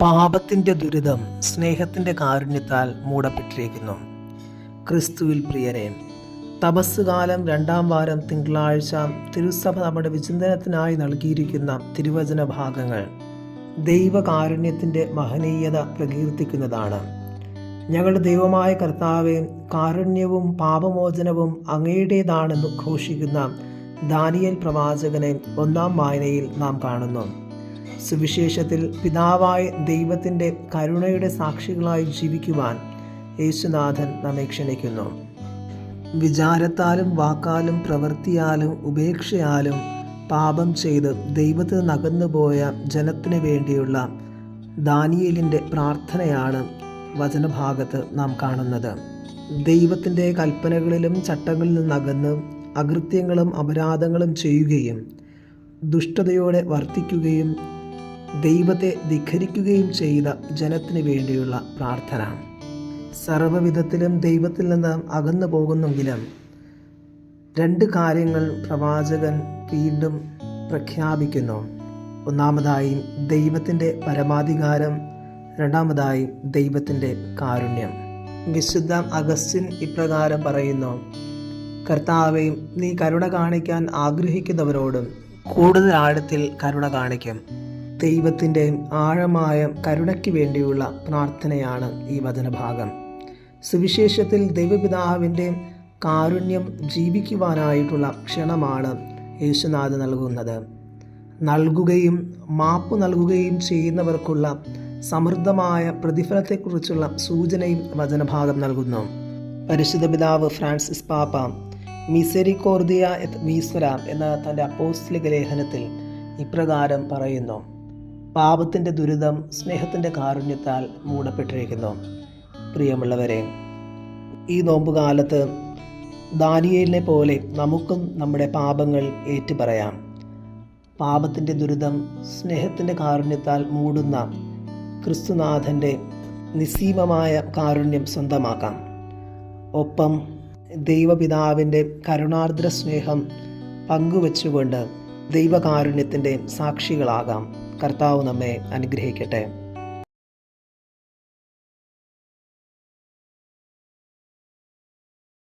പാപത്തിൻ്റെ ദുരിതം സ്നേഹത്തിൻ്റെ കാരുണ്യത്താൽ മൂടപ്പെട്ടിരിക്കുന്നു. ക്രിസ്തുവിൽ പ്രിയരെ, തപസ്സുകാലം 2-ാം വാരം തിങ്കളാഴ്ച തിരുസഭ നമ്മുടെ വിചിന്തനത്തിനായി നൽകിയിരിക്കുന്ന തിരുവചന ഭാഗങ്ങൾ ദൈവകാരുണ്യത്തിൻ്റെ മഹനീയത പ്രകീർത്തിക്കുന്നതാണ്. ഞങ്ങളുടെ ദൈവമായ കർത്താവേ, കാരുണ്യവും പാപമോചനവും അങ്ങയുടേതാണെന്ന് ഘോഷിക്കുന്ന ദാനിയേൽ പ്രവാചകനെ 1-ാം വായനയിൽ നാം കാണുന്നു. സുവിശേഷത്തിൽ പിതാവായ ദൈവത്തിൻ്റെ കരുണയുടെ സാക്ഷികളായി ജീവിക്കുവാൻ യേശുനാഥൻ നമ്മെ ക്ഷണിക്കുന്നു. വിചാരത്താലും വാക്കാലും പ്രവൃത്തിയാലും ഉപേക്ഷയാലും പാപം ചെയ്ത് ദൈവത്തിൽ നകന്നുപോയ ജനത്തിന് വേണ്ടിയുള്ള ദാനിയേലിൻ്റെ പ്രാർത്ഥനയാണ് വചനഭാഗത്ത് നാം കാണുന്നത്. ദൈവത്തിൻ്റെ കൽപ്പനകളിലും ചട്ടങ്ങളിൽ നകന്ന് അകൃത്യങ്ങളും അപരാധങ്ങളും ചെയ്യുകയും ദുഷ്ടതയോടെ വർത്തിക്കുകയും ദൈവത്തെ ധിഖരിക്കുകയും ചെയ്ത ജനത്തിന് വേണ്ടിയുള്ള പ്രാർത്ഥന. സർവ്വവിധത്തിലും ദൈവത്തിൽ നിന്ന് അകന്നു പോകുന്നെങ്കിലും 2 കാര്യങ്ങൾ പ്രവാചകൻ വീണ്ടും പ്രഖ്യാപിക്കുന്നു. ഒന്നാമതായി ദൈവത്തിൻ്റെ പരമാധികാരം, രണ്ടാമതായി ദൈവത്തിൻ്റെ കാരുണ്യം. വിശുദ്ധ അഗസ്റ്റിൻ ഇപ്രകാരം പറയുന്നു: കർത്താവേ, നീ കരുണ കാണിക്കാൻ ആഗ്രഹിക്കുന്നവരോടും കൂടുതൽ ആഴത്തിൽ കരുണ കാണിക്കും. ദൈവത്തിൻ്റെ ആഴമായ കരുണയ്ക്ക് വേണ്ടിയുള്ള പ്രാർത്ഥനയാണ് ഈ വചനഭാഗം. സുവിശേഷത്തിൽ ദൈവപിതാവിൻ്റെ കാരുണ്യം ജീവിക്കുവാനായിട്ടുള്ള ക്ഷണമാണ് യേശുനാഥൻ നൽകുന്നത്. നൽകുകയും മാപ്പ് നൽകുകയും ചെയ്യുന്നവർക്കുള്ള സമൃദ്ധമായ പ്രതിഫലത്തെക്കുറിച്ചുള്ള സൂചനയും വചനഭാഗം നൽകുന്നു. പരിശുദ്ധ പിതാവ് ഫ്രാൻസിസ് പാപ്പ മിസെരിക്കോർദിയ എത് മീസ്വര എന്ന തൻ്റെ അപ്പോസ്തലിക ലേഖനത്തിൽ ഇപ്രകാരം പറയുന്നു: പാപത്തിൻ്റെ ദുരിതം സ്നേഹത്തിൻ്റെ കാരുണ്യത്താൽ മൂടപ്പെട്ടിരിക്കുന്നു. പ്രിയമുള്ളവരെ, ഈ നോമ്പുകാലത്ത് ദാനിയേലിനെ പോലെ നമുക്കും നമ്മുടെ പാപങ്ങൾ ഏറ്റുപറയാം. പാപത്തിൻ്റെ ദുരിതം സ്നേഹത്തിൻ്റെ കാരുണ്യത്താൽ മൂടുന്ന ക്രിസ്തുനാഥൻ്റെ നിസ്സീമമായ കാരുണ്യം സ്വന്തമാക്കാം. ഒപ്പം ദൈവപിതാവിൻ്റെ കരുണാർദ്ര സ്നേഹം പങ്കുവച്ചുകൊണ്ട് ദൈവകാരുണ്യത്തിൻ്റെ സാക്ഷികളാകാം. കർത്താവ് നമ്മെ അനുഗ്രഹിക്കട്ടെ.